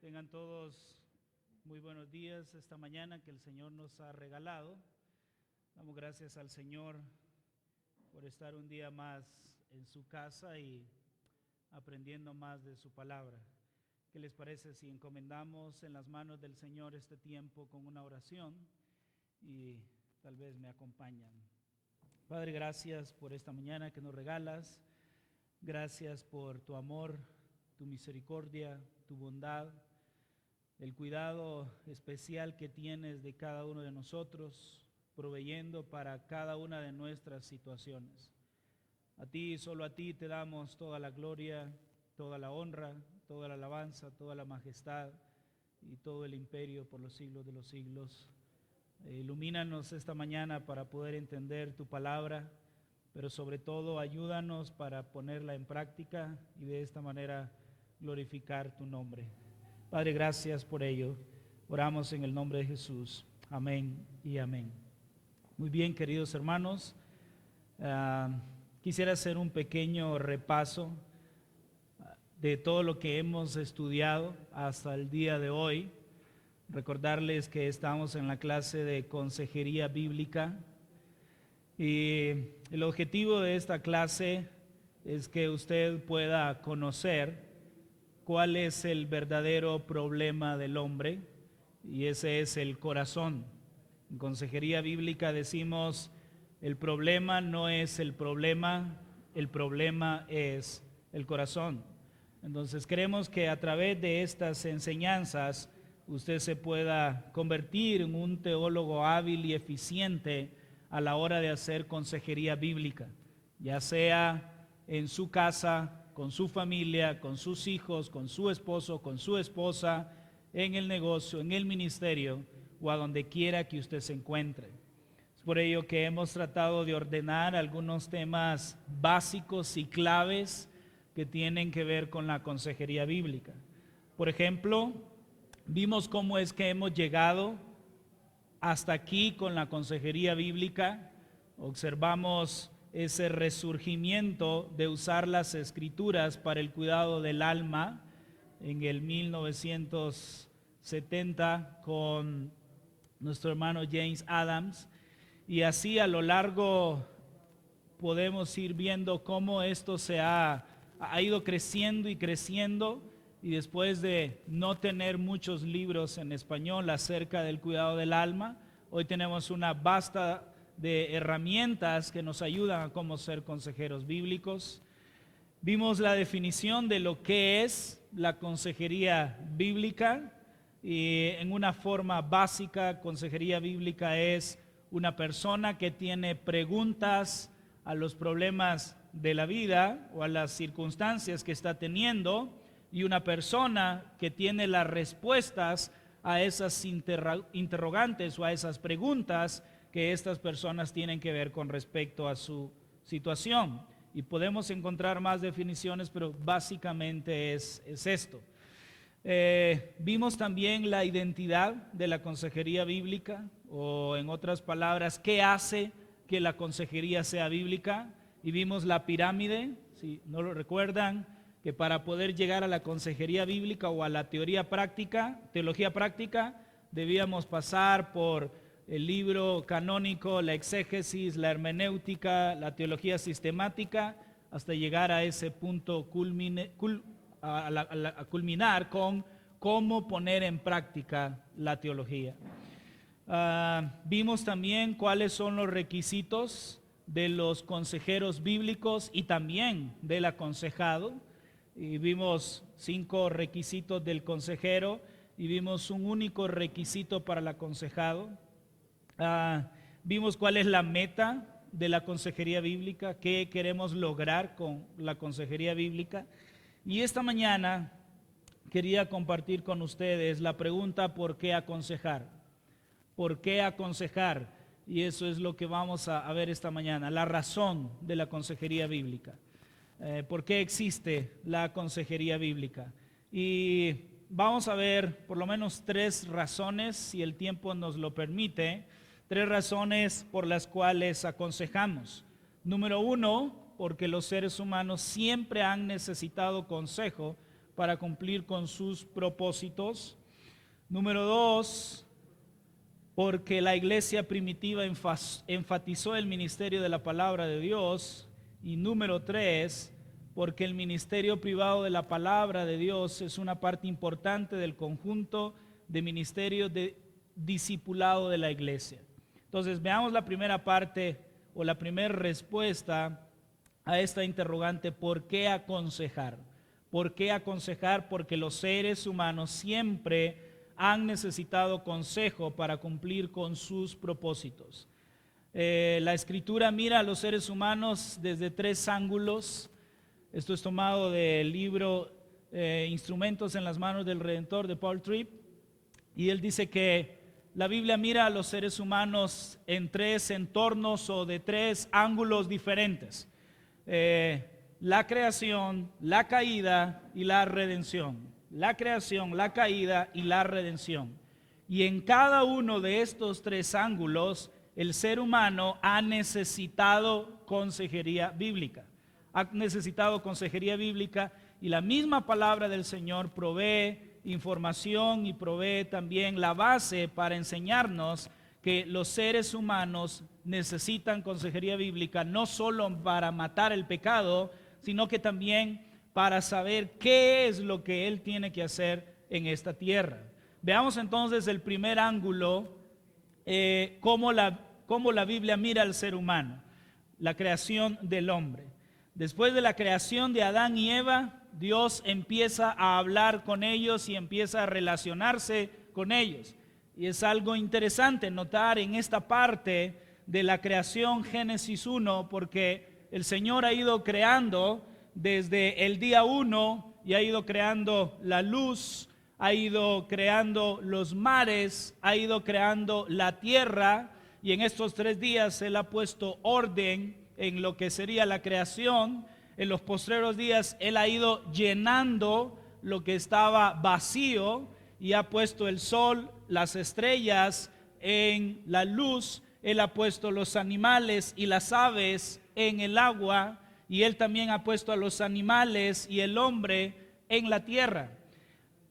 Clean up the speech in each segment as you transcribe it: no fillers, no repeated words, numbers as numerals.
Tengan todos muy buenos días esta mañana que el Señor nos ha regalado. Damos gracias al Señor por estar un día más en su casa y aprendiendo más de su palabra. ¿Qué les parece si encomendamos en las manos del Señor este tiempo con una oración y tal vez me acompañan? Padre, gracias por esta mañana que nos regalas. Gracias por tu amor, tu misericordia, tu bondad, el cuidado especial que tienes de cada uno de nosotros, proveyendo para cada una de nuestras situaciones. A ti, solo a ti te damos toda la gloria, toda la honra, toda la alabanza, toda la majestad y todo el imperio por los siglos de los siglos. Ilumínanos esta mañana para poder entender tu palabra, pero sobre todo ayúdanos para ponerla en práctica y de esta manera glorificar tu nombre. Padre, gracias por ello. Oramos en el nombre de Jesús. Amén y amén. Muy bien, queridos hermanos. Quisiera hacer un pequeño repaso de todo lo que hemos estudiado hasta el día de hoy. Recordarles que estamos en la clase de consejería bíblica y el objetivo de esta clase es que usted pueda conocer cuál es el verdadero problema del hombre, y ese es el corazón. En consejería bíblica decimos, el problema no es el problema es el corazón. Entonces queremos que a través de estas enseñanzas usted se pueda convertir en un teólogo hábil y eficiente a la hora de hacer consejería bíblica, ya sea en su casa, con su familia, con sus hijos, con su esposo, con su esposa, en el negocio, en el ministerio o a donde quiera que usted se encuentre. Es por ello que hemos tratado de ordenar algunos temas básicos y claves que tienen que ver con la consejería bíblica. Por ejemplo, vimos cómo es que hemos llegado hasta aquí con la consejería bíblica. Observamos ese resurgimiento de usar las escrituras para el cuidado del alma en el 1970 con nuestro hermano James Adams, y así a lo largo podemos ir viendo cómo esto se ha ido creciendo y creciendo, y después de no tener muchos libros en español acerca del cuidado del alma, hoy tenemos una vasta de herramientas que nos ayudan a cómo ser consejeros bíblicos. Vimos la definición de lo que es la consejería bíblica, y en una forma básica, consejería bíblica es una persona que tiene preguntas a los problemas de la vida o a las circunstancias que está teniendo, y una persona que tiene las respuestas a esas interrogantes o a esas preguntas que estas personas tienen que ver con respecto a su situación. Y podemos encontrar más definiciones, pero básicamente es esto. Vimos también la identidad de la consejería bíblica, o en otras palabras, qué hace que la consejería sea bíblica. Y vimos la pirámide, si no lo recuerdan, que para poder llegar a la consejería bíblica o a la teología práctica, debíamos pasar por el libro canónico, la exégesis, la hermenéutica, la teología sistemática, hasta llegar a ese punto a culminar con cómo poner en práctica la teología. Vimos también cuáles son los requisitos de los consejeros bíblicos y también del aconsejado, y vimos 5 requisitos del consejero y vimos un único requisito para el aconsejado. Vimos cuál es la meta de la consejería bíblica, qué queremos lograr con la consejería bíblica. Y esta mañana quería compartir con ustedes la pregunta: ¿por qué aconsejar? ¿Por qué aconsejar? Y eso es lo que vamos a ver esta mañana, la razón de la consejería bíblica. ¿Por qué existe la consejería bíblica? Y vamos a ver por lo menos 3 razones, si el tiempo nos lo permite, 3 razones por las cuales aconsejamos. Número 1, porque los seres humanos siempre han necesitado consejo para cumplir con sus propósitos. Número 2, porque la iglesia primitiva enfatizó el ministerio de la palabra de Dios. Y número 3, porque el ministerio privado de la palabra de Dios es una parte importante del conjunto de ministerios de discipulado de la iglesia. Entonces veamos la primera parte o la primera respuesta a esta interrogante: ¿por qué aconsejar? ¿Por qué aconsejar? Porque los seres humanos siempre han necesitado consejo para cumplir con sus propósitos. La Escritura mira a los seres humanos desde 3 ángulos. Esto es tomado del libro Instrumentos en las manos del Redentor de Paul Tripp, y él dice que la Biblia mira a los seres humanos en 3 entornos o de 3 ángulos diferentes: la creación, la caída y la redención. La creación, la caída y la redención. Y en cada uno de estos 3 ángulos, el ser humano ha necesitado consejería bíblica. Ha necesitado consejería bíblica, y la misma palabra del Señor provee información y provee también la base para enseñarnos que los seres humanos necesitan consejería bíblica, no solo para matar el pecado, sino que también para saber qué es lo que Él tiene que hacer en esta tierra. Veamos entonces el primer ángulo, cómo la Biblia mira al ser humano, la creación del hombre. Después de la creación de Adán y Eva, Dios empieza a hablar con ellos y empieza a relacionarse con ellos. Y es algo interesante notar en esta parte de la creación, Génesis 1, porque el Señor ha ido creando desde el día 1 y ha ido creando la luz, ha ido creando los mares, ha ido creando la tierra, y en estos 3 días Él ha puesto orden en lo que sería la creación. En los postreros días Él ha ido llenando lo que estaba vacío y ha puesto el sol, las estrellas en la luz. Él ha puesto los animales y las aves en el agua, y Él también ha puesto a los animales y el hombre en la tierra.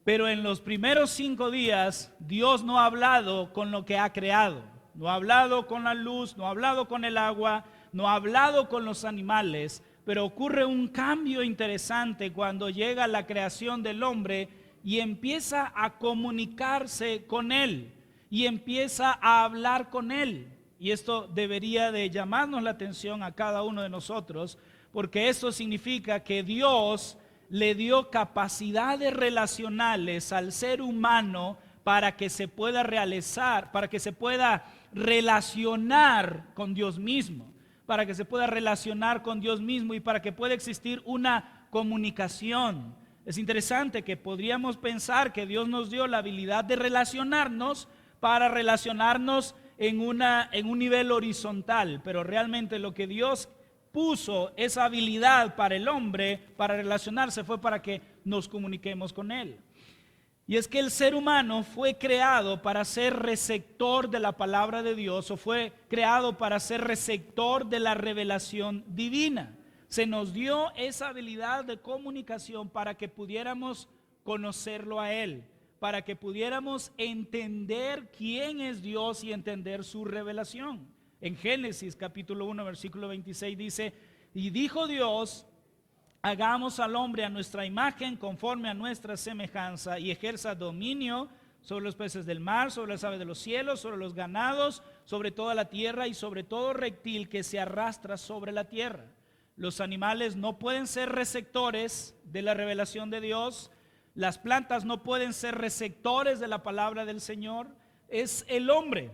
Pero en los primeros 5 días Dios no ha hablado con lo que ha creado. No ha hablado con la luz, no ha hablado con el agua, no ha hablado con los animales. Pero ocurre un cambio interesante cuando llega la creación del hombre y empieza a comunicarse con Él y empieza a hablar con Él. Y esto debería de llamarnos la atención a cada uno de nosotros, porque esto significa que Dios le dio capacidades relacionales al ser humano para que se pueda realizar, para que se pueda relacionar con Dios mismo, para que se pueda relacionar con Dios mismo y para que pueda existir una comunicación. Es interesante que podríamos pensar que Dios nos dio la habilidad de relacionarnos para relacionarnos en un nivel horizontal, pero realmente lo que Dios puso esa habilidad para el hombre, para relacionarse, fue para que nos comuniquemos con Él. Y es que el ser humano fue creado para ser receptor de la palabra de Dios, o fue creado para ser receptor de la revelación divina. Se nos dio esa habilidad de comunicación para que pudiéramos conocerlo a Él, para que pudiéramos entender quién es Dios y entender su revelación. En Génesis capítulo 1 versículo 26 dice: y dijo Dios, hagamos al hombre a nuestra imagen, conforme a nuestra semejanza, y ejerza dominio sobre los peces del mar, sobre las aves de los cielos, sobre los ganados, sobre toda la tierra y sobre todo reptil que se arrastra sobre la tierra. Los animales no pueden ser receptores de la revelación de Dios. Las plantas no pueden ser receptores de la palabra del Señor. Es el hombre,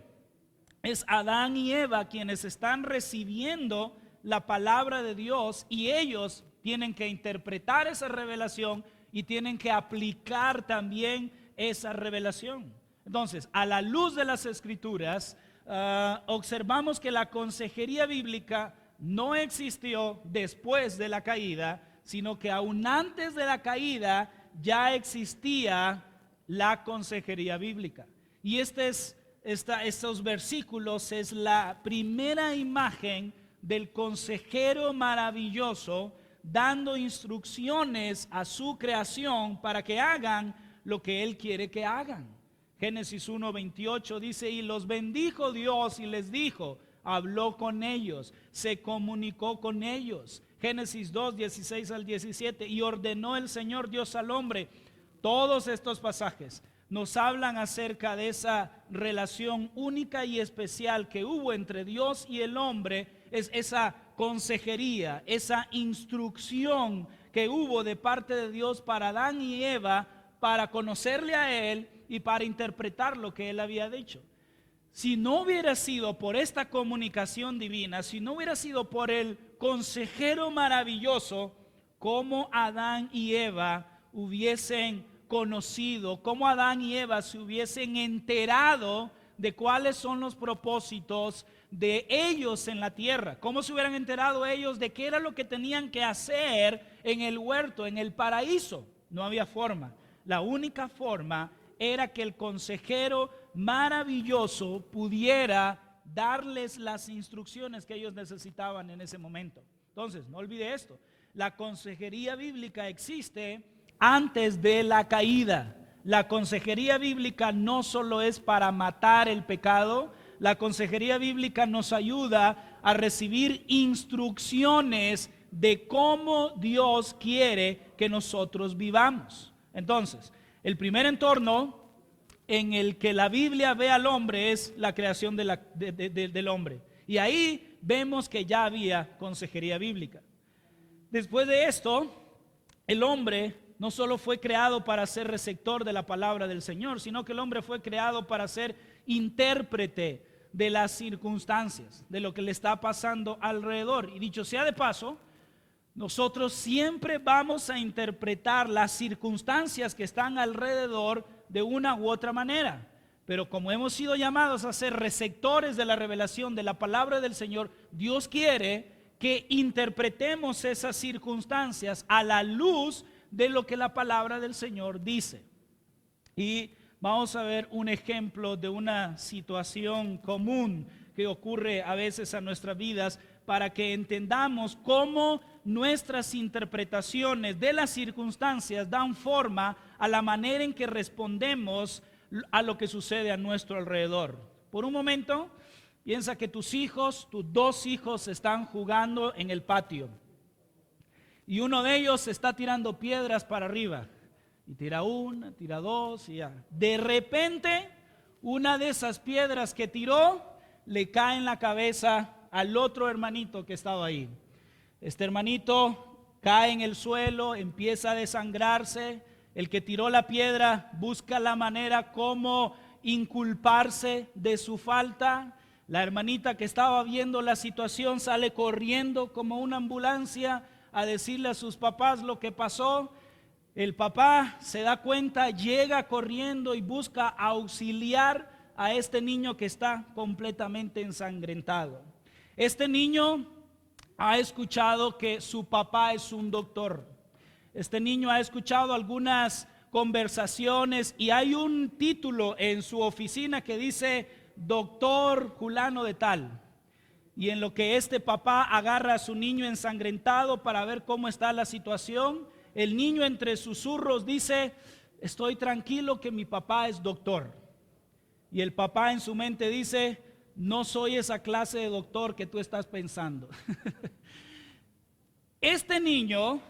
es Adán y Eva quienes están recibiendo la palabra de Dios, y ellos tienen que interpretar esa revelación y tienen que aplicar también esa revelación. Entonces, a la luz de las Escrituras, observamos que la consejería bíblica no existió después de la caída, sino que aún antes de la caída ya existía la consejería bíblica. Y estos versículos es la primera imagen del consejero maravilloso, dando instrucciones a su creación para que hagan lo que Él quiere que hagan. Génesis 1:28 dice: y los bendijo Dios y les dijo, habló con ellos, se comunicó con ellos. Génesis 2:16 al 17, y ordenó el Señor Dios al hombre. Todos estos pasajes nos hablan acerca de esa relación única y especial que hubo entre Dios y el hombre, es esa consejería, esa instrucción que hubo de parte de Dios para Adán y Eva, para conocerle a Él y para interpretar lo que Él había dicho. Si no hubiera sido por esta comunicación divina, si no hubiera sido por el consejero maravilloso, ¿cómo Adán y Eva hubiesen conocido, cómo Adán y Eva se hubiesen enterado de cuáles son los propósitos de ellos en la tierra? ¿Cómo se hubieran enterado ellos de qué era lo que tenían que hacer en el huerto, en el paraíso? No había forma. La única forma era que el consejero maravilloso pudiera darles las instrucciones que ellos necesitaban en ese momento. Entonces, no olvide esto: la consejería bíblica existe antes de la caída. La consejería bíblica no solo es para matar el pecado, la consejería bíblica nos ayuda a recibir instrucciones de cómo Dios quiere que nosotros vivamos. Entonces, el primer entorno en el que la Biblia ve al hombre es la creación del hombre. Y ahí vemos que ya había consejería bíblica. Después de esto, el hombre no solo fue creado para ser receptor de la palabra del Señor, sino que el hombre fue creado para ser intérprete de las circunstancias, de lo que le está pasando alrededor. Y dicho sea de paso, nosotros siempre vamos a interpretar las circunstancias que están alrededor de una u otra manera. Pero como hemos sido llamados a ser receptores de la revelación de la palabra del Señor, Dios quiere que interpretemos esas circunstancias a la luz de lo que la palabra del Señor dice. Y vamos a ver un ejemplo de una situación común que ocurre a veces a nuestras vidas, para que entendamos cómo nuestras interpretaciones de las circunstancias dan forma a la manera en que respondemos a lo que sucede a nuestro alrededor. Por un momento, piensa que tus dos hijos están jugando en el patio, y uno de ellos está tirando piedras para arriba, y tira una, tira dos, y ya. De repente, una de esas piedras que tiró le cae en la cabeza al otro hermanito que estaba ahí. Este hermanito cae en el suelo, empieza a desangrarse. El que tiró la piedra busca la manera como inculparse de su falta. La hermanita que estaba viendo la situación sale corriendo como una ambulancia a decirle a sus papás lo que pasó. El papá se da cuenta, llega corriendo y busca auxiliar a este niño que está completamente ensangrentado. Este niño ha escuchado que su papá es un doctor. Este niño ha escuchado algunas conversaciones y hay un título en su oficina que dice doctor fulano de tal. Y en lo que este papá agarra a su niño ensangrentado para ver cómo está la situación, el niño entre susurros dice: estoy tranquilo que mi papá es doctor. Y el papá en su mente dice: no soy esa clase de doctor que tú estás pensando. Este niño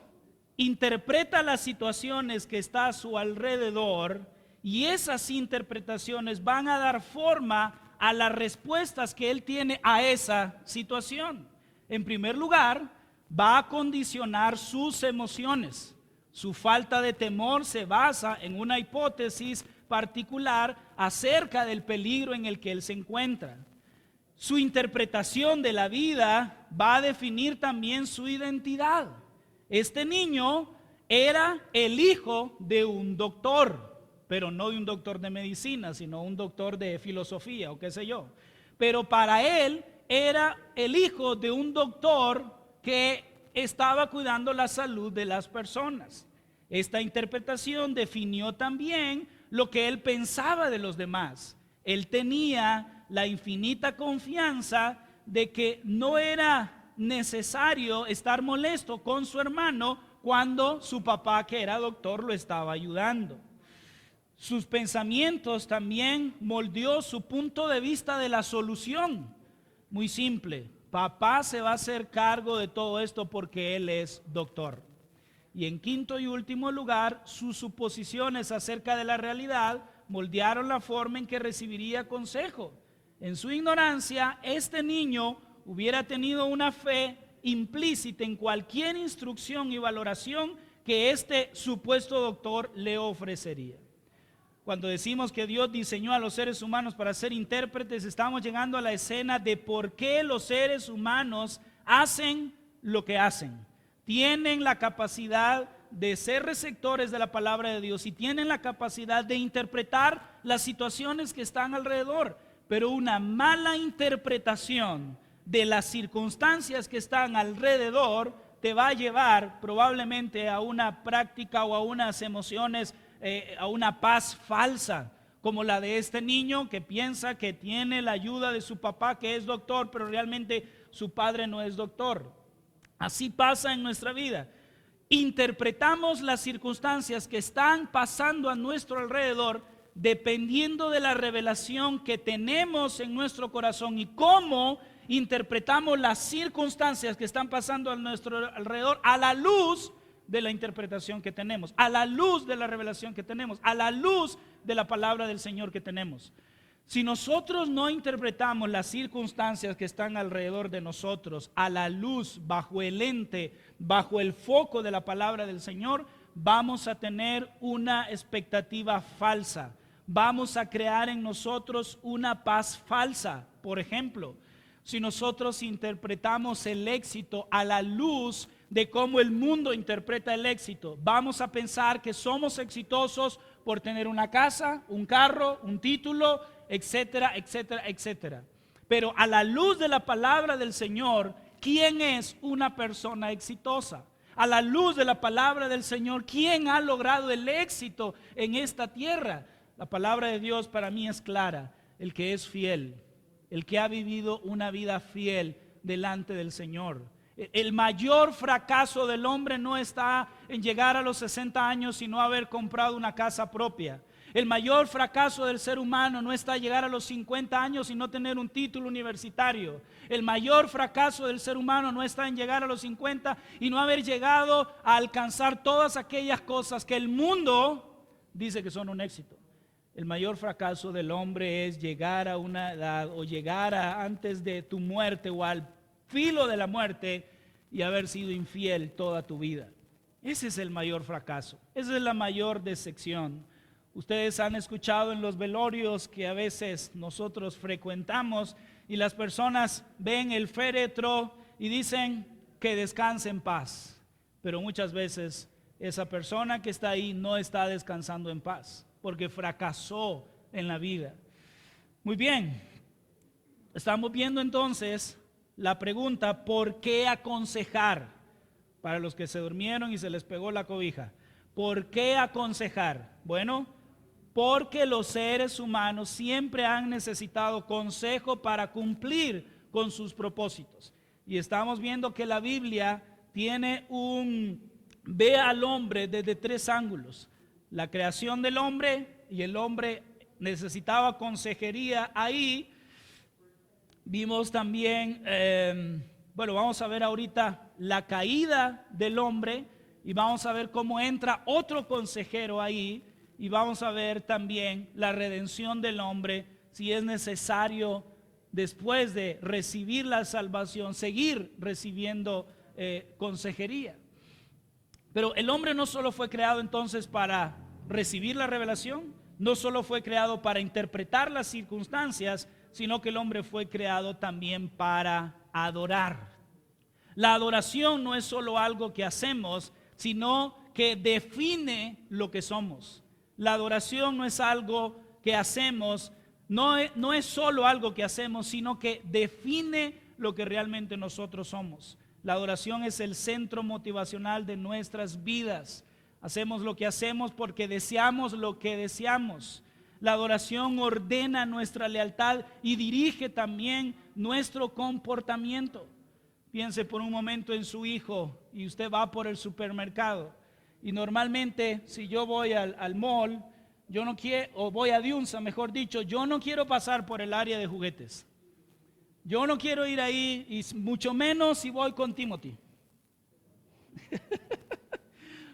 interpreta las situaciones que está a su alrededor, y esas interpretaciones van a dar forma a las respuestas que él tiene a esa situación. En primer lugar, va a condicionar sus emociones. Su falta de temor se basa en una hipótesis particular acerca del peligro en el que él se encuentra. Su interpretación de la vida va a definir también su identidad. Este niño era el hijo de un doctor, pero no de un doctor de medicina, sino un doctor de filosofía o qué sé yo. Pero para él era el hijo de un doctor que estaba cuidando la salud de las personas. Esta interpretación definió también lo que él pensaba de los demás. Él tenía la infinita confianza de que no era necesario estar molesto con su hermano cuando su papá, que era doctor, lo estaba ayudando. Sus pensamientos también moldeó su punto de vista de la solución. Muy simple, papá se va a hacer cargo de todo esto porque él es doctor. Y en quinto y último lugar, sus suposiciones acerca de la realidad moldearon la forma en que recibiría consejo. En su ignorancia, este niño hubiera tenido una fe implícita en cualquier instrucción y valoración que este supuesto doctor le ofrecería. Cuando decimos que Dios diseñó a los seres humanos para ser intérpretes, estamos llegando a la escena de por qué los seres humanos hacen lo que hacen. Tienen la capacidad de ser receptores de la palabra de Dios y tienen la capacidad de interpretar las situaciones que están alrededor, pero una mala interpretación de las circunstancias que están alrededor te va a llevar probablemente a una práctica o a unas emociones, a una paz falsa, como la de este niño que piensa que tiene la ayuda de su papá, que es doctor, pero realmente su padre no es doctor. Así pasa en nuestra vida. Interpretamos las circunstancias que están pasando a nuestro alrededor dependiendo de la revelación que tenemos en nuestro corazón y cómo interpretamos las circunstancias que están pasando a nuestro alrededor a la luz de la interpretación que tenemos, a la luz de la revelación que tenemos, a la luz de la palabra del Señor que tenemos. Si nosotros no interpretamos las circunstancias que están alrededor de nosotros a la luz, bajo el lente, bajo el foco de la palabra del Señor, vamos a tener una expectativa falsa. Vamos a crear en nosotros una paz falsa. Por ejemplo, si nosotros interpretamos el éxito a la luz de cómo el mundo interpreta el éxito, vamos a pensar que somos exitosos por tener una casa, un carro, un título, etcétera, etcétera, etcétera. Pero a la luz de la palabra del Señor, ¿quién es una persona exitosa? A la luz de la palabra del Señor, ¿quién ha logrado el éxito en esta tierra? La palabra de Dios para mí es clara: el que es fiel, el que ha vivido una vida fiel delante del Señor. El mayor fracaso del hombre no está en llegar a los 60 años y no haber comprado una casa propia. El mayor fracaso del ser humano no está en llegar a los 50 años y no tener un título universitario. El mayor fracaso del ser humano no está en llegar a los 50 y no haber llegado a alcanzar todas aquellas cosas que el mundo dice que son un éxito. El mayor fracaso del hombre es llegar a una edad o llegar a antes de tu muerte o al filo de la muerte y haber sido infiel toda tu vida. Ese es el mayor fracaso, esa es la mayor decepción. Ustedes han escuchado en los velorios que a veces nosotros frecuentamos y las personas ven el féretro y dicen que descanse en paz, pero muchas veces esa persona que está ahí no está descansando en paz porque fracasó en la vida. Muy bien, estamos viendo entonces la pregunta: ¿por qué aconsejar? Para los que se durmieron y se les pegó la cobija, ¿por qué aconsejar? Bueno, porque los seres humanos siempre han necesitado consejo para cumplir con sus propósitos. Y estamos viendo que la Biblia ve al hombre desde tres ángulos: la creación del hombre, y el hombre necesitaba consejería ahí. Vimos también, vamos a ver ahorita la caída del hombre y vamos a ver cómo entra otro consejero ahí, y vamos a ver también la redención del hombre, si es necesario después de recibir la salvación seguir recibiendo consejería. Pero el hombre no solo fue creado entonces para recibir la revelación, no solo fue creado para interpretar las circunstancias, sino que el hombre fue creado también para adorar. La adoración no es solo algo que hacemos, sino que define lo que somos. La adoración no es algo que hacemos, no es solo algo que hacemos, sino que define lo que realmente nosotros somos. La adoración es el centro motivacional de nuestras vidas. Hacemos lo que hacemos porque deseamos lo que deseamos. La adoración ordena nuestra lealtad y dirige también nuestro comportamiento. Piense por un momento en su hijo y usted va por el supermercado. Y normalmente si yo voy al mall, yo no quiero, o voy a Diunsa, mejor dicho, yo no quiero pasar por el área de juguetes. Yo no quiero ir ahí, y mucho menos si voy con Timothy.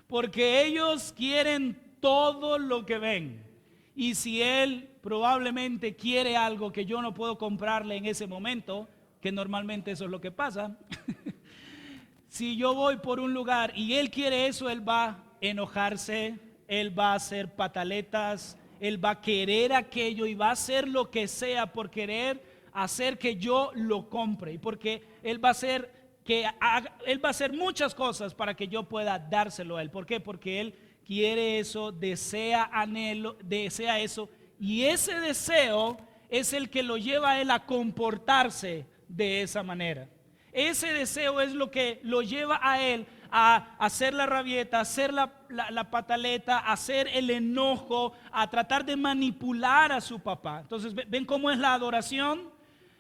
Porque ellos quieren todo lo que ven. Y si él probablemente quiere algo que yo no puedo comprarle en ese momento, que normalmente eso es lo que pasa, si yo voy por un lugar y él quiere eso, él va a enojarse, él va a hacer pataletas, él va a querer aquello y va a hacer lo que sea por querer hacer que yo lo compre. Y porque él va a hacer muchas cosas para que yo pueda dárselo a él. ¿Por qué? Porque él quiere eso, desea eso, y ese deseo es el que lo lleva a él a comportarse de esa manera. Ese deseo es lo que lo lleva a él a hacer la rabieta, a hacer la pataleta, a hacer el enojo, a tratar de manipular a su papá. Entonces, ¿ven cómo es la adoración?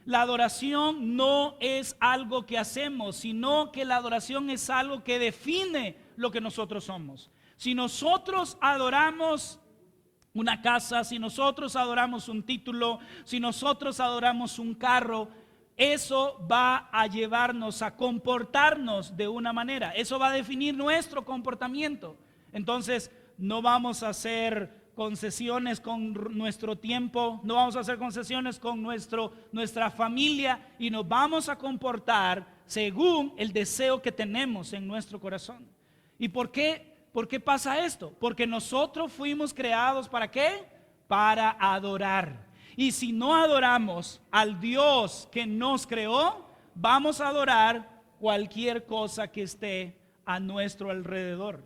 La adoración no es algo que hacemos, sino que la adoración es algo que define lo que nosotros somos. Si nosotros adoramos una casa, si nosotros adoramos un título, si nosotros adoramos un carro, eso va a llevarnos a comportarnos de una manera. Eso va a definir nuestro comportamiento. Entonces, no vamos a hacer concesiones con nuestro tiempo, no vamos a hacer concesiones con nuestra familia, y nos vamos a comportar según el deseo que tenemos en nuestro corazón. ¿Y por qué pasa esto? Porque nosotros fuimos creados ¿para qué? Para adorar. Y si no adoramos al Dios que nos creó, vamos a adorar cualquier cosa que esté a nuestro alrededor.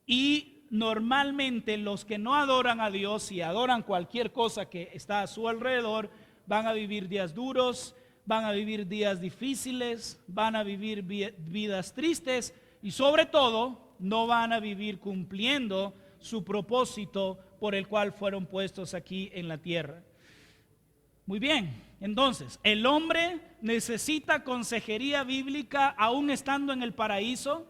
Y normalmente los que no adoran a Dios y adoran cualquier cosa que está a su alrededor, van a vivir días duros, van a vivir días difíciles, van a vivir vidas tristes, y sobre todo no van a vivir cumpliendo su propósito por el cual fueron puestos aquí en la tierra. Muy bien, entonces, el hombre necesita consejería bíblica aún estando en el paraíso.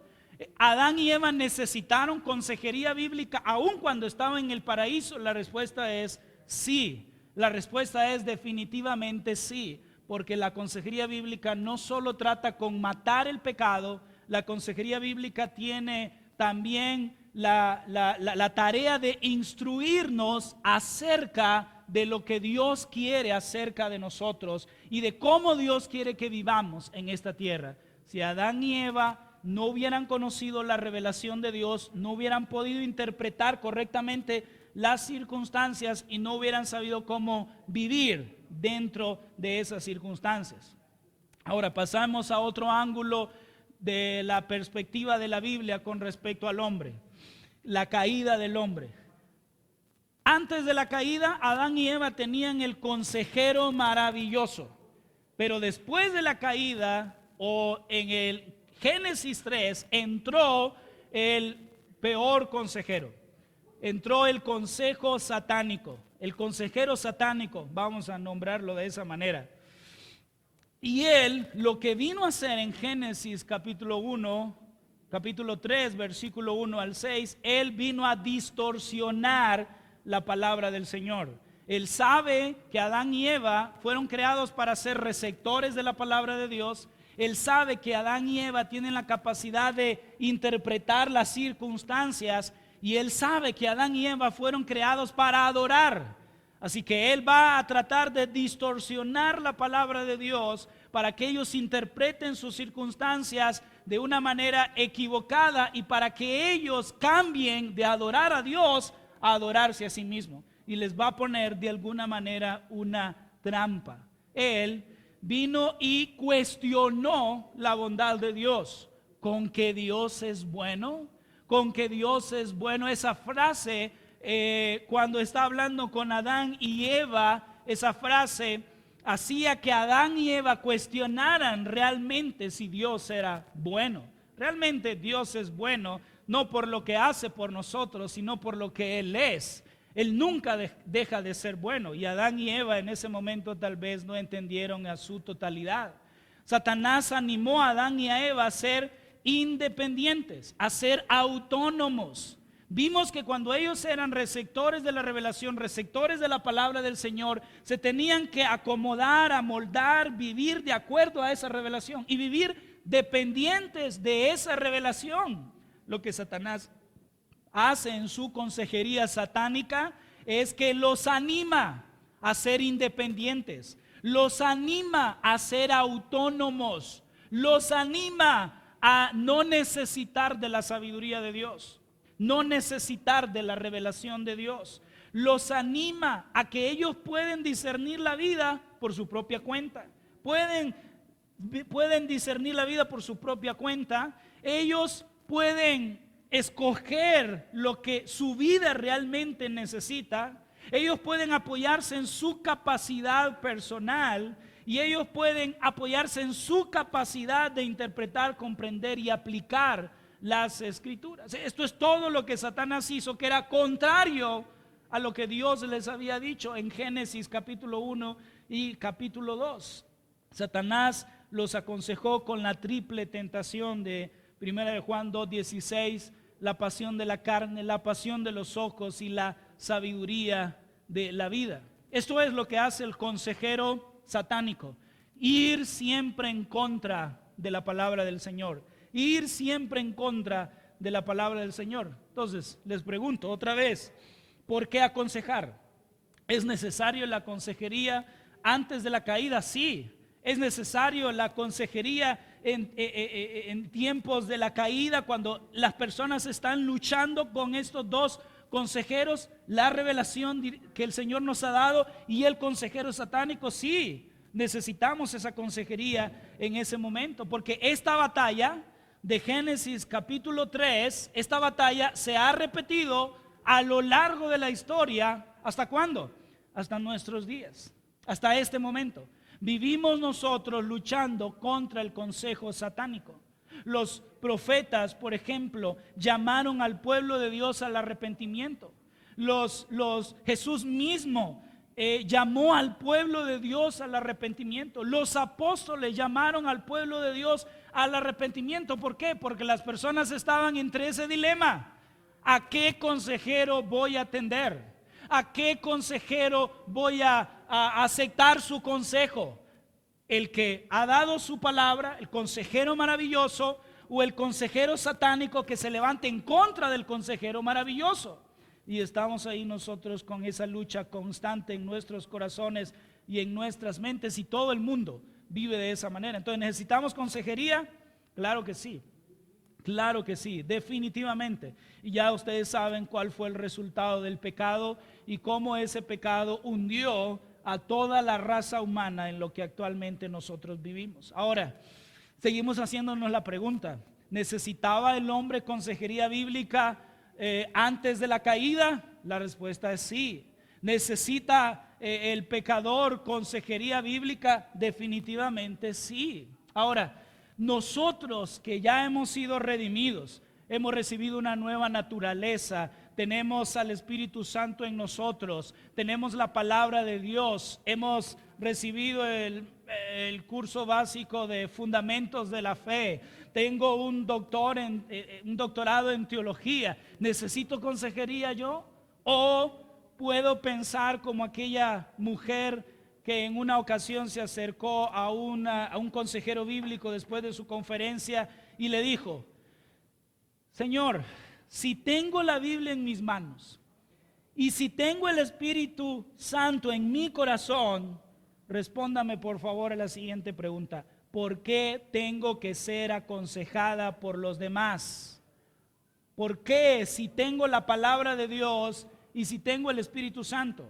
Adán y Eva necesitaron consejería bíblica aún cuando estaban en el paraíso. La respuesta es sí. La respuesta es definitivamente sí, porque la consejería bíblica no solo trata con matar el pecado, la consejería bíblica tiene también la tarea de instruirnos acerca de lo que Dios quiere acerca de nosotros y de cómo Dios quiere que vivamos en esta tierra. Si Adán y Eva no hubieran conocido la revelación de Dios, no hubieran podido interpretar correctamente las circunstancias y no hubieran sabido cómo vivir dentro de esas circunstancias. Ahora pasamos a otro ángulo de la perspectiva de la Biblia con respecto al hombre, la caída del hombre. Antes de la caída, Adán y Eva tenían el consejero maravilloso, pero después de la caída, o en el Génesis 3, entró el peor consejero. Entró el consejo satánico, el consejero satánico, vamos a nombrarlo de esa manera. Y él lo que vino a hacer en Génesis capítulo 3, versículo 1 al 6, él vino a distorsionar la palabra del Señor. Él sabe que Adán y Eva fueron creados para ser receptores de la palabra de Dios. Él sabe que Adán y Eva tienen la capacidad de interpretar las circunstancias, y él sabe que Adán y Eva fueron creados para adorar. Así que él va a tratar de distorsionar la palabra de Dios para que ellos interpreten sus circunstancias de una manera equivocada y para que ellos cambien de adorar a Dios a adorarse a sí mismo. Y les va a poner de alguna manera una trampa. Él vino y cuestionó la bondad de Dios. ¿Con que Dios es bueno? ¿Con que Dios es bueno? Esa frase, cuando está hablando con Adán y Eva, esa frase hacía que Adán y Eva cuestionaran realmente si Dios era bueno. Realmente Dios es bueno, no por lo que hace por nosotros, sino por lo que Él es. Él nunca deja de ser bueno, y Adán y Eva en ese momento tal vez no entendieron a su totalidad. Satanás animó a Adán y a Eva a ser independientes, a ser autónomos. Vimos que cuando ellos eran receptores de la revelación, receptores de la palabra del Señor, se tenían que acomodar, amoldar, vivir de acuerdo a esa revelación y vivir dependientes de esa revelación. Lo que Satanás hace en su consejería satánica es que los anima a ser independientes, los anima a ser autónomos, los anima a no necesitar de la sabiduría de Dios, no necesitar de la revelación de Dios. Los anima a que ellos pueden discernir la vida por su propia cuenta. Pueden discernir la vida por su propia cuenta. Ellos pueden escoger lo que su vida realmente necesita. Ellos pueden apoyarse en su capacidad personal y ellos pueden apoyarse en su capacidad de interpretar, comprender y aplicar las escrituras. Esto es todo lo que Satanás hizo, que era contrario a lo que Dios les había dicho en Génesis capítulo 1 y capítulo 2. Satanás los aconsejó con la triple tentación de 1 de Juan 2:16, la pasión de la carne, la pasión de los ojos y la sabiduría de la vida. Esto es lo que hace el consejero satánico: ir siempre en contra de la palabra del Señor, ir siempre en contra de la palabra del Señor. Entonces, les pregunto otra vez, ¿por qué aconsejar? ¿Es necesario la consejería antes de la caída? Sí. ¿Es necesario la consejería en tiempos de la caída, cuando las personas están luchando con estos dos consejeros, la revelación que el Señor nos ha dado y el consejero satánico? Sí, necesitamos esa consejería en ese momento, porque esta batalla de Génesis capítulo 3, esta batalla se ha repetido a lo largo de la historia. ¿Hasta cuándo? Hasta nuestros días, hasta este momento. Vivimos nosotros luchando contra el consejo satánico. Los profetas, por ejemplo, llamaron al pueblo de Dios al arrepentimiento. Jesús mismo llamó al pueblo de Dios al arrepentimiento. Los apóstoles llamaron al pueblo de Dios al arrepentimiento. ¿Por qué? Porque las personas estaban entre ese dilema: ¿a qué consejero voy a atender? ¿A qué consejero voy a aceptar su consejo? ¿El que ha dado su palabra, el consejero maravilloso, o el consejero satánico que se levanta en contra del consejero maravilloso? Y estamos ahí nosotros con esa lucha constante en nuestros corazones y en nuestras mentes, y todo el mundo vive de esa manera. Entonces, ¿necesitamos consejería? Claro que sí. Claro que sí, definitivamente. Y ya ustedes saben cuál fue el resultado del pecado y cómo ese pecado hundió a toda la raza humana en lo que actualmente nosotros vivimos. Ahora, seguimos haciéndonos la pregunta: ¿necesitaba el hombre consejería bíblica antes de la caída? La respuesta es sí. ¿Necesita el pecador consejería bíblica? Definitivamente sí. Ahora, nosotros que ya hemos sido redimidos, hemos recibido una nueva naturaleza, tenemos al Espíritu Santo en nosotros, tenemos la palabra de Dios, hemos recibido el curso básico de fundamentos de la fe, tengo un doctorado en teología. ¿Necesito consejería yo? ¿O puedo pensar como aquella mujer que en una ocasión se acercó a un consejero bíblico después de su conferencia y le dijo: Señor, si tengo la Biblia en mis manos y si tengo el Espíritu Santo en mi corazón, respóndame por favor a la siguiente pregunta: ¿por qué tengo que ser aconsejada por los demás? ¿Por qué, si tengo la palabra de Dios y si tengo el Espíritu Santo?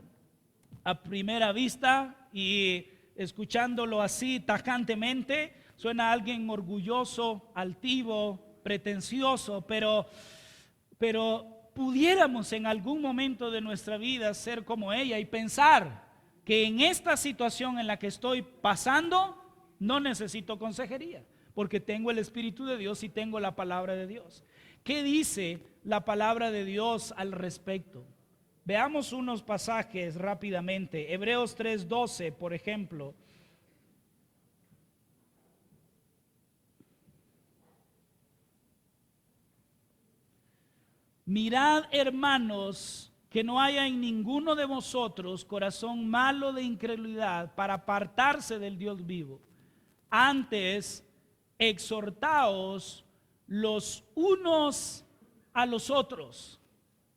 A primera vista y escuchándolo así tajantemente, suena a alguien orgulloso, altivo, pretencioso, pero pudiéramos en algún momento de nuestra vida ser como ella y pensar que en esta situación en la que estoy pasando no necesito consejería, porque tengo el Espíritu de Dios y tengo la palabra de Dios. ¿Qué dice la palabra de Dios al respecto? Veamos unos pasajes rápidamente. Hebreos 3:12, por ejemplo. mirad, hermanos, que no haya en ninguno de vosotros corazón malo de incredulidad para apartarse del Dios vivo. Antes, exhortaos los unos a los otros.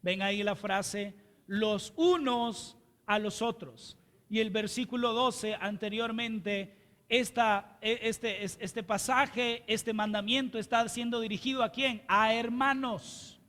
Ven ahí la frase, los unos a los otros. Y el versículo 12 anteriormente, este pasaje, este mandamiento está siendo dirigido ¿a quién? A hermanos,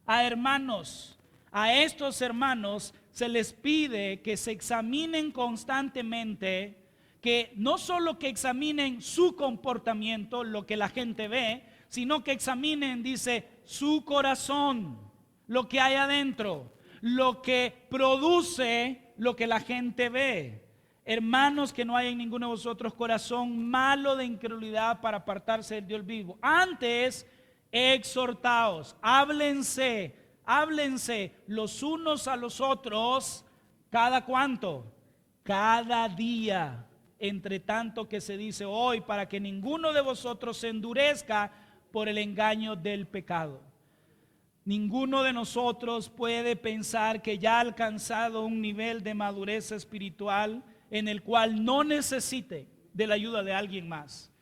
a hermanos. A estos hermanos se les pide que se examinen constantemente, que no solo que examinen su comportamiento, lo que la gente ve, sino que examinen, dice, su corazón, lo que hay adentro, lo que produce lo que la gente ve. Hermanos, que no haya en ninguno de vosotros corazón malo de incredulidad para apartarse del Dios vivo. Antes, exhortaos, háblense los unos a los otros, ¿cada cuánto? Cada día, entre tanto que se dice hoy, para que ninguno de vosotros se endurezca por el engaño del pecado. Ninguno de nosotros puede pensar que ya ha alcanzado un nivel de madurez espiritual en el cual no necesite de la ayuda de alguien más.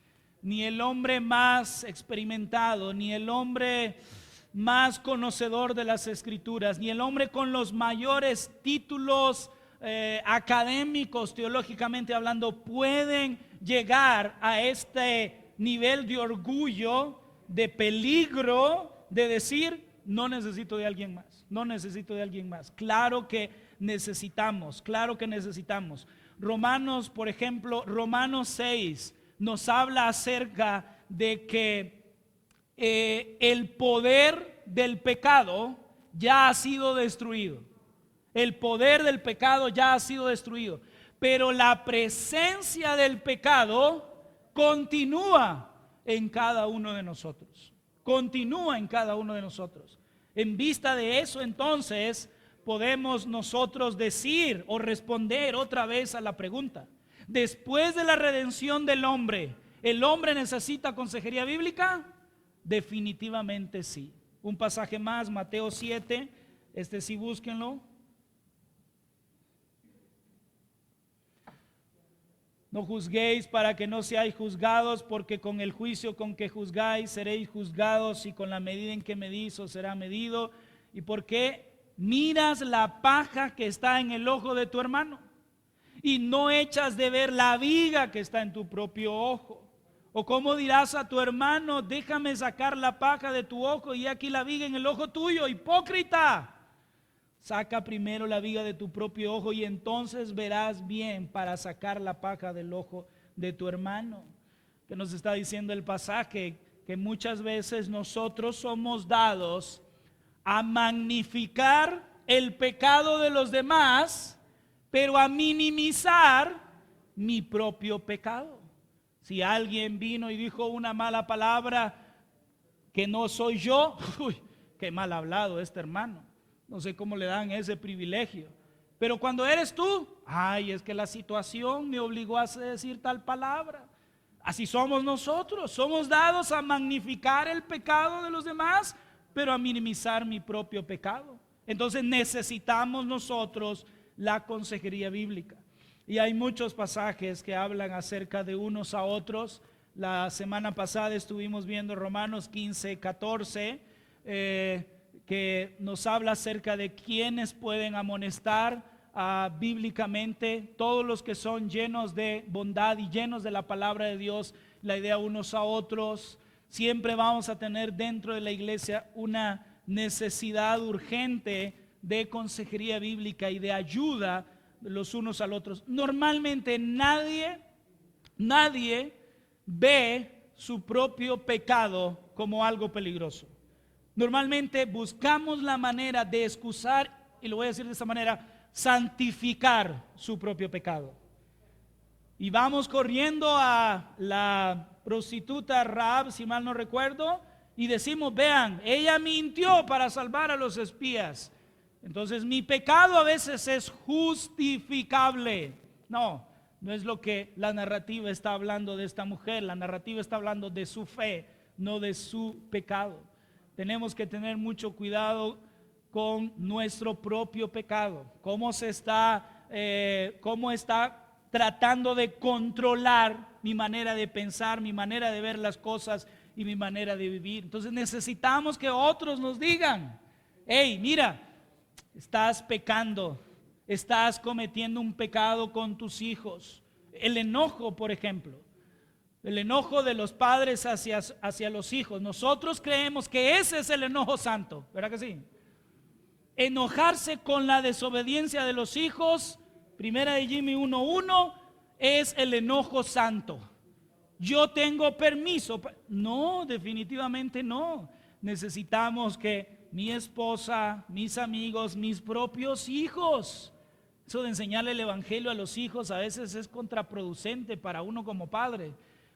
Ni el hombre más experimentado, ni el hombre más conocedor de las Escrituras, ni el hombre con los mayores títulos académicos, teológicamente hablando, pueden llegar a este nivel de orgullo, de peligro, de decir, no necesito de alguien más, no necesito de alguien más. Claro que necesitamos. Romanos, por ejemplo, Romanos 6 nos habla acerca de que el poder del pecado ya ha sido destruido. El poder del pecado ya ha sido destruido. Pero la presencia del pecado continúa en cada uno de nosotros. Continúa en cada uno de nosotros. En vista de eso, entonces, podemos nosotros decir o responder otra vez a la pregunta. Después de la redención del hombre, ¿el hombre necesita consejería bíblica? Definitivamente sí. Un pasaje más, Mateo 7, sí búsquenlo. No juzguéis para que no seáis juzgados, porque con el juicio con que juzgáis seréis juzgados, y con la medida en que medís os será medido. ¿Y por qué miras la paja que está en el ojo de tu hermano y no echas de ver la viga que está en tu propio ojo? ¿O cómo dirás a tu hermano, déjame sacar la paja de tu ojo y aquí la viga en el ojo tuyo? Hipócrita, saca primero la viga de tu propio ojo y entonces verás bien para sacar la paja del ojo de tu hermano. Que nos está diciendo el pasaje, que muchas veces nosotros somos dados a magnificar el pecado de los demás, pero a minimizar mi propio pecado. Si alguien vino y dijo una mala palabra que no soy yo, uy, qué mal hablado este hermano. No sé cómo le dan ese privilegio. Pero cuando eres tú, ay, es que la situación me obligó a decir tal palabra. Así somos nosotros, somos dados a magnificar el pecado de los demás, pero a minimizar mi propio pecado. Entonces necesitamos nosotros la consejería bíblica. Y hay muchos pasajes que hablan acerca de unos a otros. La semana pasada estuvimos viendo Romanos 15, 14, que nos habla acerca de quienes pueden amonestar bíblicamente, todos los que son llenos de bondad y llenos de la palabra de Dios, la idea unos a otros. Siempre vamos a tener dentro de la iglesia una necesidad urgente de consejería bíblica y de ayuda los unos a los otros. Normalmente nadie ve su propio pecado como algo peligroso. Normalmente buscamos la manera de excusar, y lo voy a decir de esta manera, santificar su propio pecado. Y vamos corriendo a la prostituta Rahab, si mal no recuerdo, y decimos, vean, ella mintió para salvar a los espías. Entonces mi pecado a veces es justificable. No es lo que la narrativa está hablando de esta mujer. La narrativa está hablando de su fe, no de su pecado. Tenemos que tener mucho cuidado con nuestro propio pecado, cómo está tratando de controlar mi manera de pensar, mi manera de ver las cosas y mi manera de vivir. Entonces necesitamos que otros nos digan: hey, mira, estás pecando, estás cometiendo un pecado con tus hijos. El enojo, por ejemplo, el enojo de los padres hacia los hijos. Nosotros creemos que ese es el enojo santo, ¿verdad que sí? Enojarse con la desobediencia de los hijos, primera de Jimmy 1:1, es el enojo santo. Yo tengo permiso. No, definitivamente no. Necesitamos que mi esposa, mis amigos, mis propios hijos, eso de enseñarle el evangelio a los hijos a veces es contraproducente para uno como padre,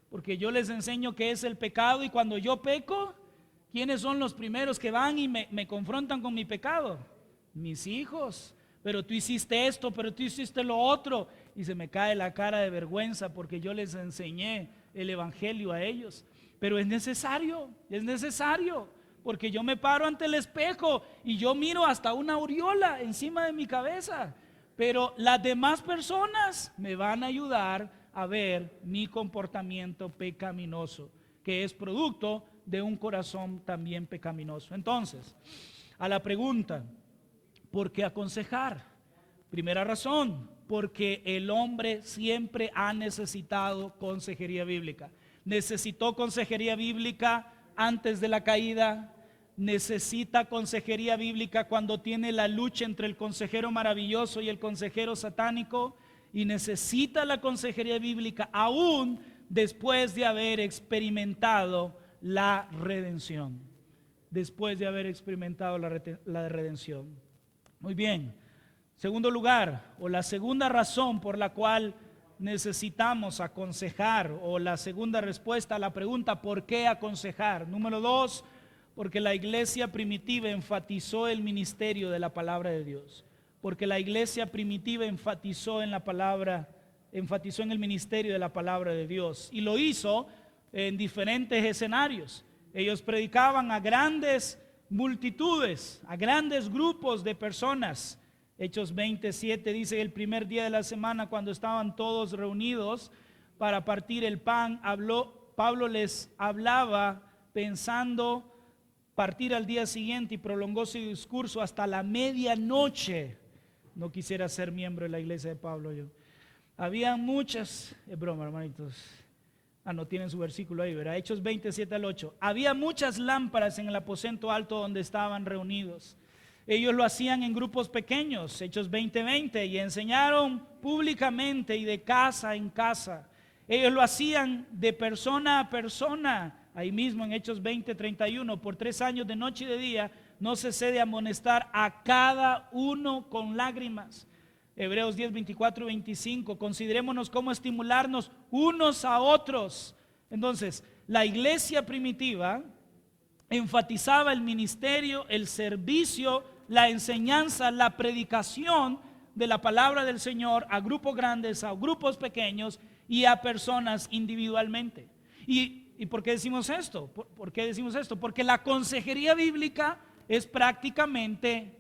porque yo les enseño qué es el pecado, y cuando yo peco, ¿quiénes son los primeros que van y me confrontan con mi pecado? Mis hijos. Pero tú hiciste esto, pero tú hiciste lo otro, y se me cae la cara de vergüenza porque yo les enseñé el evangelio a ellos. Pero es necesario, porque yo me paro ante el espejo y yo miro hasta una aureola encima de mi cabeza, pero las demás personas me van a ayudar a ver mi comportamiento pecaminoso, que es producto de un corazón también pecaminoso. Entonces, a la pregunta, ¿por qué aconsejar? Primera razón, porque el hombre siempre ha necesitado consejería bíblica. Necesitó consejería bíblica antes de la caída, necesita consejería bíblica cuando tiene la lucha entre el consejero maravilloso y el consejero satánico, y necesita la consejería bíblica aún después de haber experimentado la redención. Después de haber experimentado la redención. Muy bien. Segundo lugar, o la segunda razón por la cual necesitamos aconsejar, o la segunda respuesta a la pregunta ¿por qué aconsejar? Número 2, porque la iglesia primitiva enfatizó el ministerio de la palabra de Dios. Porque la iglesia primitiva enfatizó en el ministerio de la palabra de Dios, y lo hizo en diferentes escenarios. Ellos predicaban a grandes multitudes, a grandes grupos de personas. Hechos 27 dice: el primer día de la semana, cuando estaban todos reunidos para partir el pan, Pablo les hablaba pensando partir al día siguiente, y prolongó su discurso hasta la medianoche. No quisiera ser miembro de la iglesia de Pablo yo. Había muchas, es broma, hermanitos. No tienen su versículo ahí, ¿verdad? Hechos 27-8. Había muchas lámparas en el aposento alto donde estaban reunidos. Ellos lo hacían en grupos pequeños, Hechos 20:20, y enseñaron públicamente y de casa en casa. Ellos lo hacían de persona a persona. Ahí mismo en Hechos 20:31, por 3 años de noche y de día, no cesé de amonestar a cada uno con lágrimas. Hebreos 10:24-25, considerémonos cómo estimularnos unos a otros. Entonces, la iglesia primitiva enfatizaba el ministerio, el servicio, la enseñanza, la predicación de la palabra del Señor a grupos grandes, a grupos pequeños y a personas individualmente. ¿Y por qué decimos esto? ¿Por qué decimos esto? Porque la consejería bíblica es prácticamente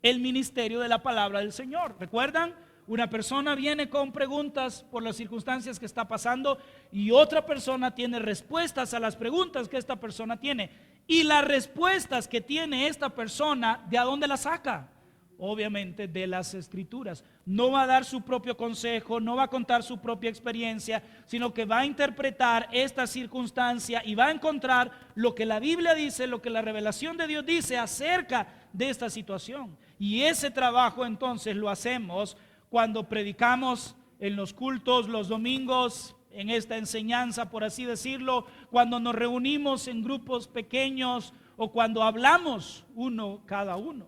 el ministerio de la palabra del Señor. ¿Recuerdan? Una persona viene con preguntas por las circunstancias que está pasando, y otra persona tiene respuestas a las preguntas que esta persona tiene. Y las respuestas que tiene esta persona, ¿de a dónde las saca? Obviamente de las Escrituras. No va a dar su propio consejo, no va a contar su propia experiencia, sino que va a interpretar esta circunstancia y va a encontrar lo que la Biblia dice, lo que la revelación de Dios dice acerca de esta situación. Y ese trabajo entonces lo hacemos cuando predicamos en los cultos los domingos, en esta enseñanza, por así decirlo, cuando nos reunimos en grupos pequeños o cuando hablamos uno cada uno.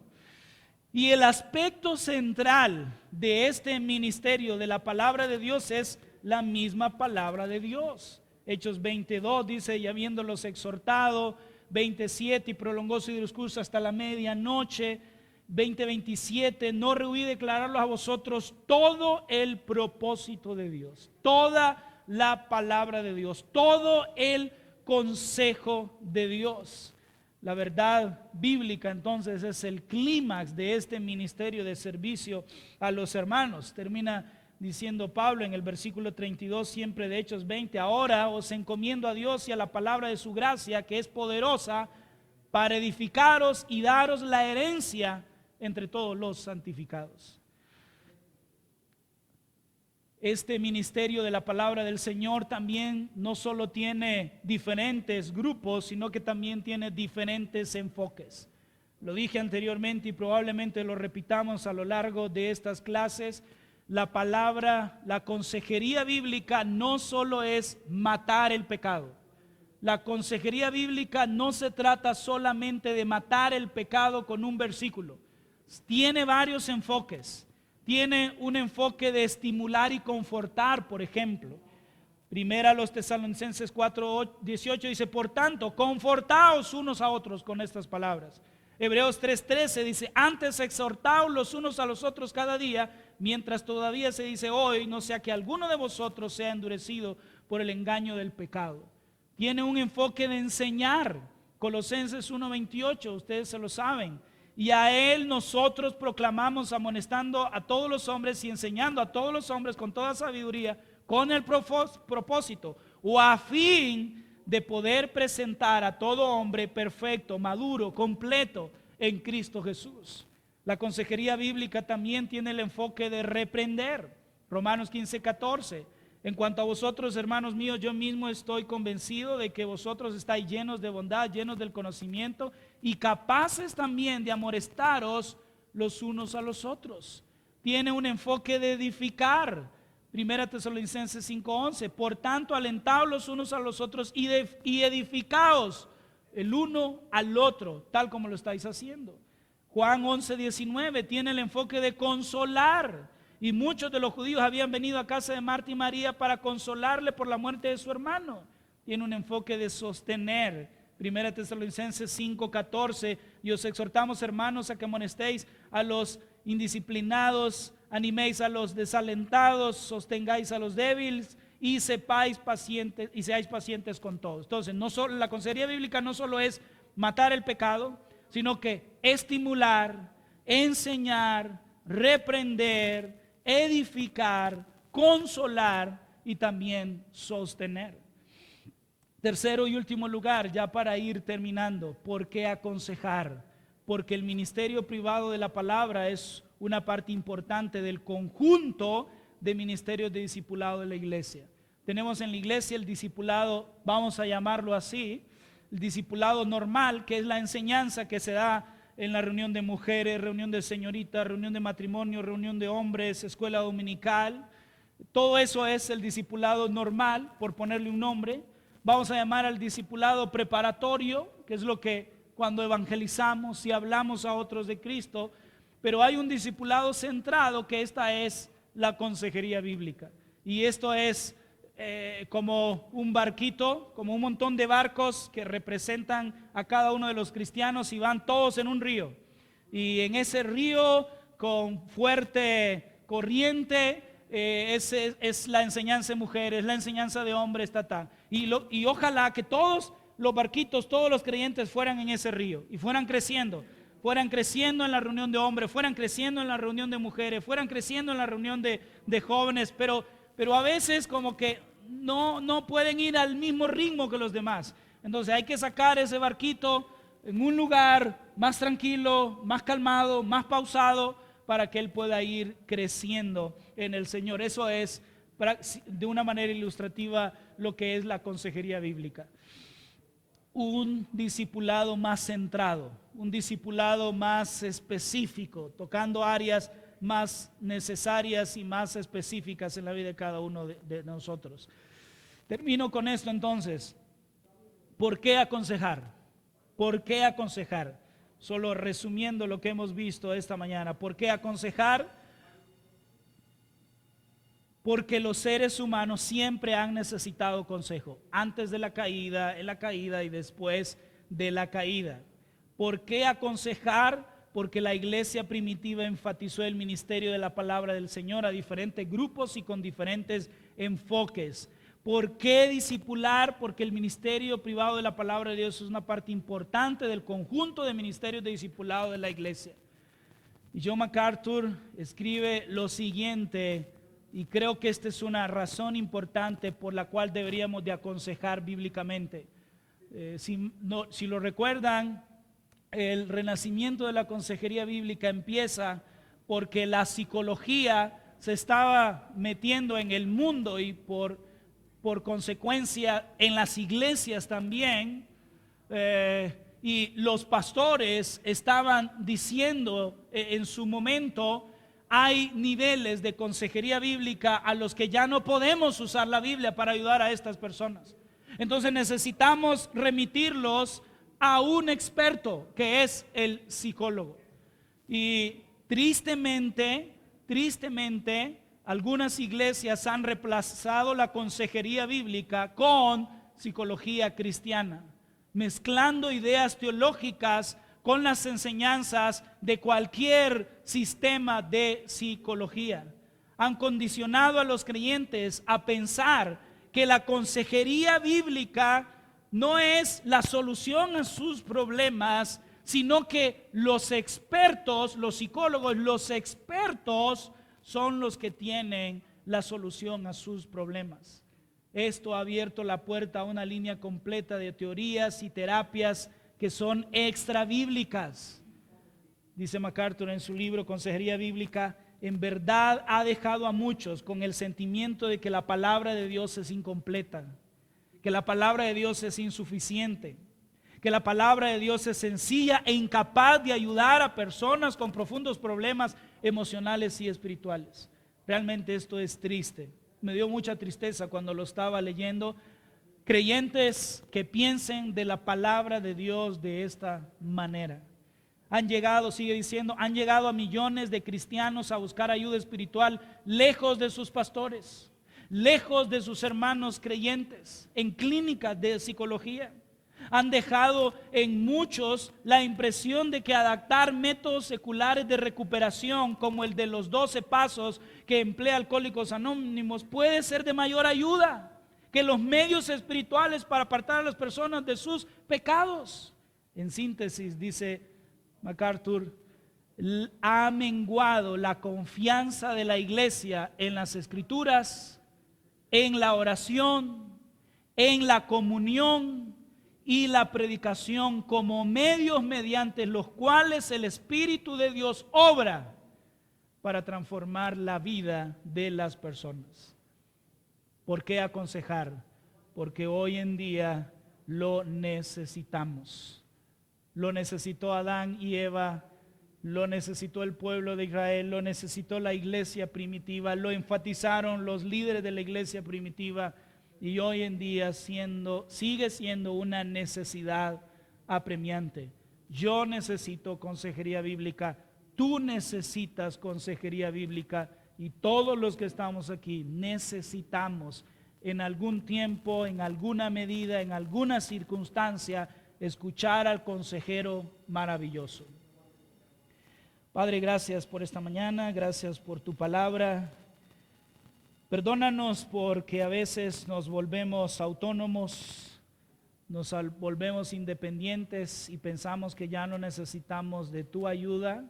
Y el aspecto central de este ministerio de la palabra de Dios es la misma palabra de Dios. Hechos 22 dice: y habiéndolos exhortado, 27, y prolongó su discurso hasta la medianoche. 20:27, no rehuí declararlos a vosotros todo el propósito de Dios, toda la palabra de Dios, todo el consejo de Dios. La verdad bíblica entonces es el clímax de este ministerio de servicio a los hermanos. Termina diciendo Pablo en el versículo 32 siempre de Hechos 20, ahora os encomiendo a Dios y a la palabra de su gracia, que es poderosa para edificaros y daros la herencia entre todos los santificados. Este ministerio de la palabra del Señor también no solo tiene diferentes grupos, sino que también tiene diferentes enfoques. Lo dije anteriormente y probablemente lo repitamos a lo largo de estas clases. La palabra, la consejería bíblica no solo es matar el pecado. La consejería bíblica no se trata solamente de matar el pecado con un versículo. Tiene varios enfoques. Tiene un enfoque de estimular y confortar, por ejemplo. Primera a los Tesalonicenses 4:18 dice, por tanto, confortaos unos a otros con estas palabras. Hebreos 3:13 dice, antes exhortaos los unos a los otros cada día, mientras todavía se dice hoy, no sea que alguno de vosotros sea endurecido por el engaño del pecado. Tiene un enfoque de enseñar. Colosenses 1:28, ustedes se lo saben. Y a él nosotros proclamamos, amonestando a todos los hombres y enseñando a todos los hombres con toda sabiduría, con el propósito o a fin de poder presentar a todo hombre perfecto, maduro, completo en Cristo Jesús. La consejería bíblica también tiene el enfoque de reprender. Romanos 15:14. En cuanto a vosotros, hermanos míos, yo mismo estoy convencido de que vosotros estáis llenos de bondad, llenos del conocimiento y capaces también de amonestaros los unos a los otros. Tiene un enfoque de edificar. Primera Tesalonicenses 5:11. Por tanto, alentaos los unos a los otros y edificaos el uno al otro, tal como lo estáis haciendo. Juan 11:19 tiene el enfoque de consolar. Y muchos de los judíos habían venido a casa de Marta y María para consolarle por la muerte de su hermano. Tiene un enfoque de sostener. Primera Tesalonicenses 5:14, y os exhortamos, hermanos, a que amonestéis a los indisciplinados, animéis a los desalentados, sostengáis a los débiles y seáis pacientes con todos. Entonces, la consejería bíblica no solo es matar el pecado, sino que estimular, enseñar, reprender, edificar, consolar y también sostener. Tercero y último lugar, ya para ir terminando, ¿por qué aconsejar? Porque el ministerio privado de la palabra es una parte importante del conjunto de ministerios de discipulado de la iglesia. Tenemos en la iglesia el discipulado, vamos a llamarlo así, el discipulado normal, que es la enseñanza que se da en la reunión de mujeres, reunión de señoritas, reunión de matrimonio, reunión de hombres, escuela dominical. Todo eso es el discipulado normal, por ponerle un nombre. Vamos a llamar al discipulado preparatorio, que es lo que cuando evangelizamos y hablamos a otros de Cristo. Pero hay un discipulado centrado, que esta es la consejería bíblica. Y esto es como un barquito, como un montón de barcos que representan a cada uno de los cristianos y van todos en un río. Y en ese río con fuerte corriente es la enseñanza de mujeres, la enseñanza de hombres, y ojalá que todos los barquitos, todos los creyentes fueran en ese río y fueran creciendo en la reunión de hombres, fueran creciendo en la reunión de mujeres, fueran creciendo en la reunión de jóvenes, pero a veces como que no pueden ir al mismo ritmo que los demás. Entonces hay que sacar ese barquito en un lugar más tranquilo, más calmado, más pausado, para que él pueda ir creciendo en el Señor. Eso es, de una manera ilustrativa, lo que es la consejería bíblica. Un discipulado más centrado, un discipulado más específico, tocando áreas más necesarias y más específicas en la vida de cada uno de nosotros. Termino con esto entonces. ¿Por qué aconsejar? ¿Por qué aconsejar? Solo resumiendo lo que hemos visto esta mañana. ¿Por qué aconsejar? Porque los seres humanos siempre han necesitado consejo, antes de la caída, en la caída y después de la caída. ¿Por qué aconsejar? Porque la iglesia primitiva enfatizó el ministerio de la palabra del Señor a diferentes grupos y con diferentes enfoques. ¿Por qué discipular? Porque el ministerio privado de la palabra de Dios es una parte importante del conjunto de ministerios de discipulado de la iglesia. Y John MacArthur escribe lo siguiente, y creo que esta es una razón importante por la cual deberíamos de aconsejar bíblicamente. Si lo recuerdan, el renacimiento de la consejería bíblica empieza porque la psicología se estaba metiendo en el mundo y por consecuencia en las iglesias también, y los pastores estaban diciendo en su momento: hay niveles de consejería bíblica a los que ya no podemos usar la Biblia para ayudar a estas personas. Entonces necesitamos remitirlos a un experto, que es el psicólogo. Y tristemente, algunas iglesias han reemplazado la consejería bíblica con psicología cristiana, mezclando ideas teológicas con las enseñanzas de cualquier sistema de psicología. Han condicionado a los creyentes a pensar que la consejería bíblica no es la solución a sus problemas, sino que los expertos, los psicólogos, los expertos son los que tienen la solución a sus problemas. Esto ha abierto la puerta a una línea completa de teorías y terapias que son extra bíblicas. Dice MacArthur en su libro Consejería Bíblica: en verdad ha dejado a muchos con el sentimiento de que la palabra de Dios es incompleta, que la palabra de Dios es insuficiente, que la palabra de Dios es sencilla e incapaz de ayudar a personas con profundos problemas emocionales y espirituales. Realmente esto es triste. Me dio mucha tristeza cuando lo estaba leyendo. Creyentes que piensen de la palabra de Dios de esta manera. Han llegado, sigue diciendo, han llegado a millones de cristianos a buscar ayuda espiritual lejos de sus pastores, lejos de sus hermanos creyentes, en clínicas de psicología. Han dejado en muchos la impresión de que adaptar métodos seculares de recuperación, como el de los 12 pasos que emplea Alcohólicos Anónimos, puede ser de mayor ayuda que los medios espirituales para apartar a las personas de sus pecados. En síntesis, dice MacArthur, ha menguado la confianza de la iglesia en las escrituras, en la oración, en la comunión y la predicación como medios mediante los cuales el Espíritu de Dios obra para transformar la vida de las personas. ¿Por qué aconsejar? Porque hoy en día lo necesitamos. Lo necesitó Adán y Eva, lo necesitó el pueblo de Israel, lo necesitó la iglesia primitiva, lo enfatizaron los líderes de la iglesia primitiva, y hoy en día sigue siendo una necesidad apremiante. Yo necesito consejería bíblica, tú necesitas consejería bíblica, y todos los que estamos aquí necesitamos en algún tiempo, en alguna medida, en alguna circunstancia, escuchar al consejero maravilloso. Padre, gracias por esta mañana, gracias por tu palabra. Perdónanos porque a veces nos volvemos autónomos, nos volvemos independientes y pensamos que ya no necesitamos de tu ayuda,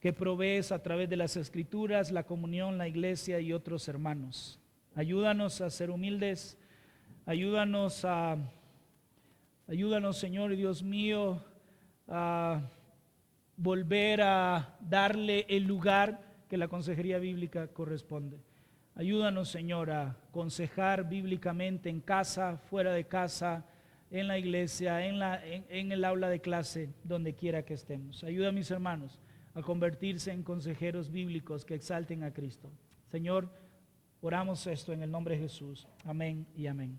que provees a través de las Escrituras, la comunión, la iglesia y otros hermanos. Ayúdanos a ser humildes, ayúdanos, Señor Dios mío, a volver a darle el lugar que la consejería bíblica corresponde. Ayúdanos, Señor, a aconsejar bíblicamente en casa, fuera de casa, en la iglesia, en el aula de clase, donde quiera que estemos. Ayuda a mis hermanos a convertirse en consejeros bíblicos que exalten a Cristo. Señor, oramos esto en el nombre de Jesús. Amén y amén.